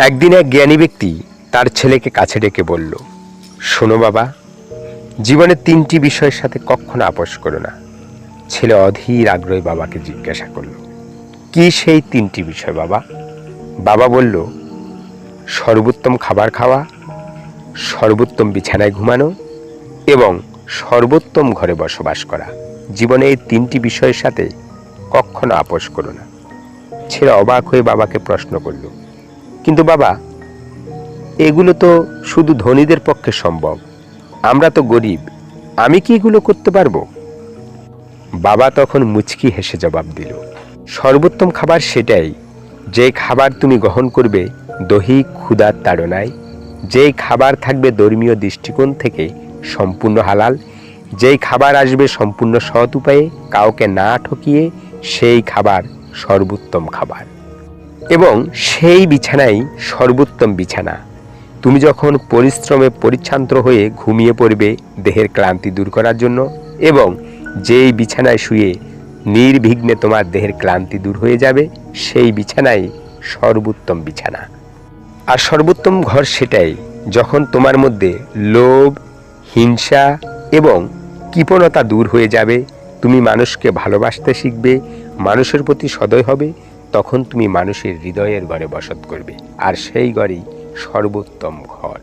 একদিন এক জ্ঞানী ব্যক্তি তার ছেলেকে কাছে ডেকে বলল, শোনো বাবা, জীবনে 3টি বিষয়ের সাথে কখনো আপোষ করো না। ছেলে অধীর আগ্রহে বাবাকে জিজ্ঞাসা করল, কি সেই 3টি বিষয় বাবা? বাবা বলল, সর্বোত্তম খাবার খাওয়া, সর্বোত্তম বিছানায় ঘুমানো এবং সর্বোত্তম ঘরে বসবাস করা। জীবনে এই 3টি বিষয়ের সাথে কখনো আপোষ করো না। ছেলে অবাক হয়ে বাবাকে প্রশ্ন করল, কিন্তু বাবা, এগুলো তো শুধু ধনীদের পক্ষে সম্ভব, আমরা তো গরিব, আমি কি এগুলো করতে পারবো? বাবা তখন মুচকি হেসে জবাব দিল, সর্বোত্তম খাবার সেটাই যে খাবার তুমি গ্রহণ করবে দৈহিক ক্ষুধার তাড়নায়, যেই খাবার থাকবে ধর্মীয় দৃষ্টিকোণ থেকে সম্পূর্ণ হালাল, যেই খাবার আসবে সম্পূর্ণ সৎ উপায়ে, কাউকে না ঠকিয়ে, সেই খাবার সর্বোত্তম খাবার। এবং সেই বিছানাই সর্বোত্তম বিছানা। তুমি যখন পরিশ্রমে পরিশ্রান্ত হয়ে ঘুমিয়ে পড়বে দেহের ক্লান্তি দূর করার জন্য, এবং যেই বিছানায় শুয়ে নির্বিঘ্নে তোমার দেহের ক্লান্তি দূর হয়ে যাবে, সেই বিছানাই সর্বোত্তম বিছানা। আর সর্বোত্তম ঘর সেটাই যখন তোমার মধ্যে লোভ, হিংসা এবং কৃপণতা দূর হয়ে যাবে, তুমি মানুষকে ভালোবাসতে শিখবে, মানুষের প্রতি সদয় হবে, তখন তুমি মানুষের হৃদয়ের ঘরে বসত করবে, আর সেই ঘরই সর্বোত্তম ঘর।